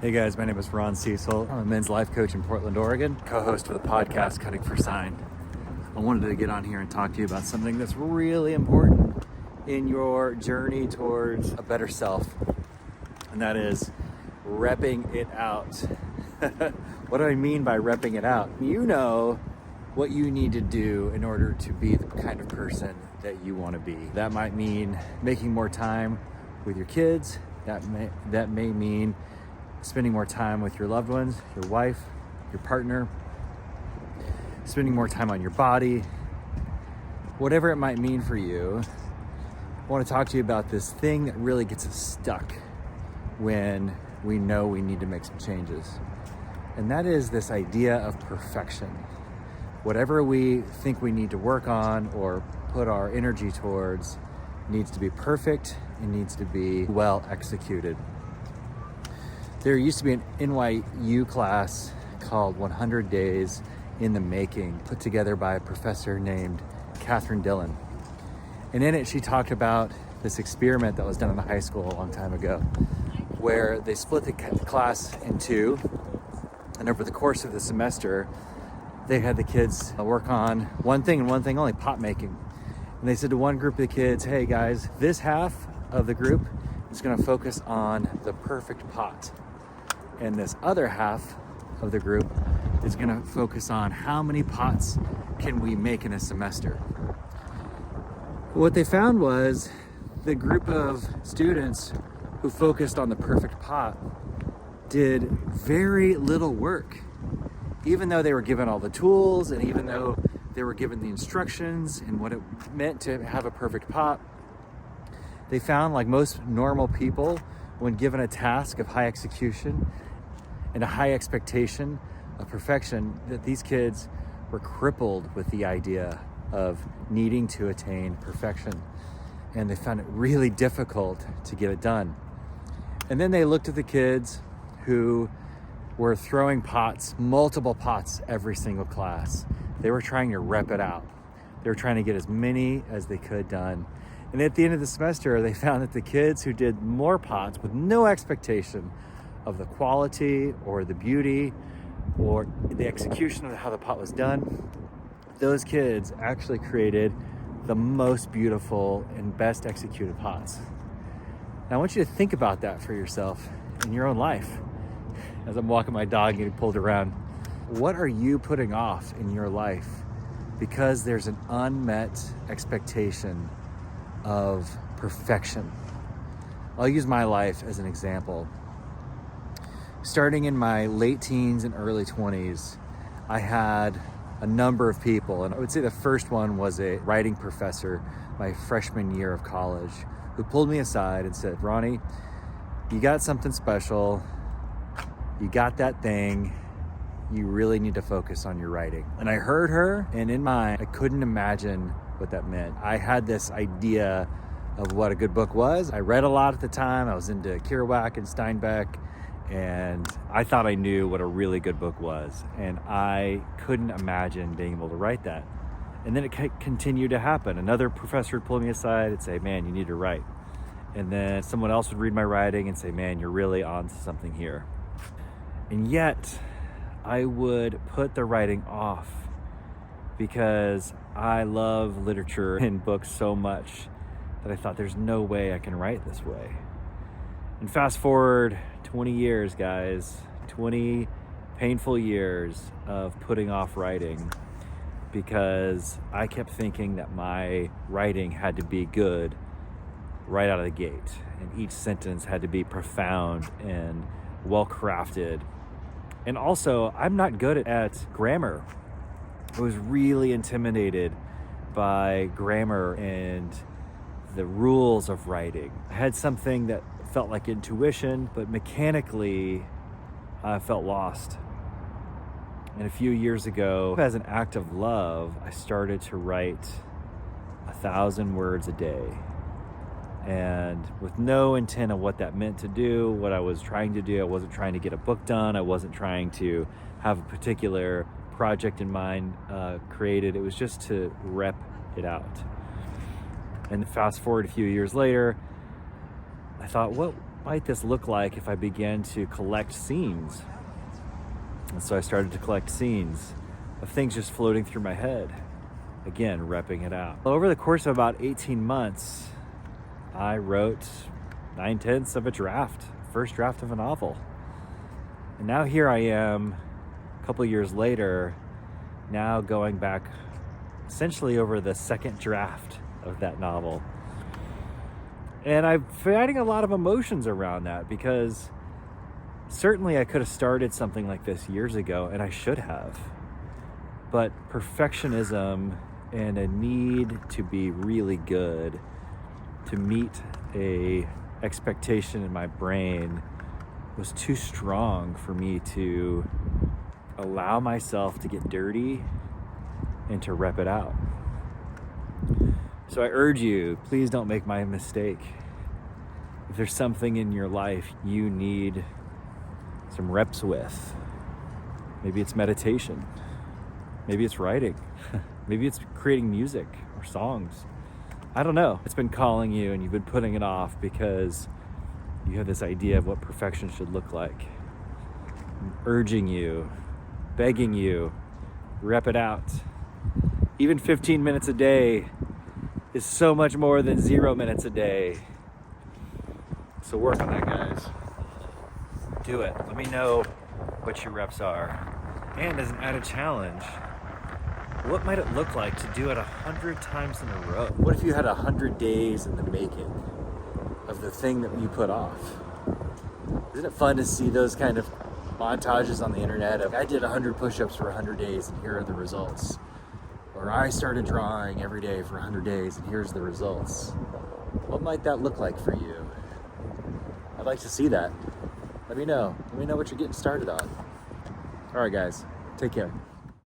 Hey guys, my name is Ron Cecil. I'm a men's life coach in Portland, Oregon, co-host of the podcast Cutting for Sign. I wanted to get on here and talk to you about something that's really important in your journey towards a better self, and that is repping it out. What do I mean by repping it out? You know what you need to do in order to be the kind of person that you want to be. That might mean making more time with your kids. That may mean spending more time with your loved ones, your wife, your partner, spending more time on your body, whatever it might mean for you. I want to talk to you about this thing that really gets us stuck when we know we need to make some changes. And that is this idea of perfection. Whatever we think we need to work on or put our energy towards needs to be perfect. It needs to be well executed. There used to be an NYU class called 100 Days in the Making, put together by a professor named Catherine Dillon. And in it, she talked about this experiment that was done in a high school a long time ago, where they split the class in two, and over the course of the semester, they had the kids work on one thing and one thing only, pot making. And they said to one group of the kids, hey guys, this half of the group is gonna focus on the perfect pot. And this other half of the group is gonna focus on how many pots can we make in a semester. What they found was the group of students who focused on the perfect pot did very little work. Even though they were given all the tools and even though they were given the instructions and what it meant to have a perfect pot, they found, like most normal people, when given a task of high execution and a high expectation of perfection, that these kids were crippled with the idea of needing to attain perfection. And they found it really difficult to get it done. And then they looked at the kids who were throwing pots, multiple pots every single class. They were trying to rep it out. They were trying to get as many as they could done. And at the end of the semester, they found that the kids who did more pots with no expectation of the quality or the beauty or the execution of how the pot was done, those kids actually created the most beautiful and best executed pots. Now I want you to think about that for yourself in your own life. As I'm walking my dog getting pulled around, what are you putting off in your life because there's an unmet expectation of perfection? I'll use my life as an example. Starting in my late teens and early 20s, I had a number of people, and I would say the first one was a writing professor my freshman year of college, who pulled me aside and said, Ronnie, you got something special, you got that thing, you really need to focus on your writing. And I heard her, and in my mind, I couldn't imagine what that meant. I had this idea of what a good book was. I read a lot at the time. I was into Kerouac and Steinbeck, and I thought I knew what a really good book was. And I couldn't imagine being able to write that. And then it continued to happen. Another professor would pull me aside and say, man, you need to write. And then someone else would read my writing and say, man, you're really on to something here. And yet I would put the writing off because I love literature and books so much that I thought there's no way I can write this way. And fast forward 20 years, guys, 20 painful years of putting off writing because I kept thinking that my writing had to be good right out of the gate. And each sentence had to be profound and well-crafted. And also, I'm not good at grammar. I was really intimidated by grammar and the rules of writing. I had something that felt like intuition, but mechanically, I felt lost. And a few years ago, as an act of love, I started to write 1,000 words a day. And with no intent of what that meant to do, what I was trying to do, I wasn't trying to get a book done. I wasn't trying to have a particular project in mind created. It was just to rep it out. And fast forward a few years later, I thought, might this look like if I began to collect scenes? And so I started to collect scenes of things just floating through my head. Again, repping it out. Over the course of about 18 months, I wrote 9/10 of a draft, first draft of a novel. And now here I am, a couple years later, now going back essentially over the second draft of that novel. And I'm finding a lot of emotions around that, because certainly I could have started something like this years ago, and I should have. But perfectionism and a need to be really good, to meet a expectation in my brain, was too strong for me to allow myself to get dirty and to rep it out. So I urge you, please don't make my mistake. If there's something in your life you need some reps with, maybe it's meditation, maybe it's writing, maybe it's creating music or songs. I don't know. It's been calling you and you've been putting it off because you have this idea of what perfection should look like. I'm urging you, begging you, rep it out. Even 15 minutes a day is so much more than 0 minutes a day. So work on that, guys. Do it. Let me know what your reps are. And as an added challenge, what might it look like to do it 100 times in a row? What if you had 100 days in the making of the thing that you put off? Isn't it fun to see those kind of montages on the internet of, I did 100 push-ups for 100 days and here are the results. Or I started drawing every day for 100 days and here's the results. What might that look like for you? I'd like to see that. Let me know. Let me know what you're getting started on. All right, guys. Take care.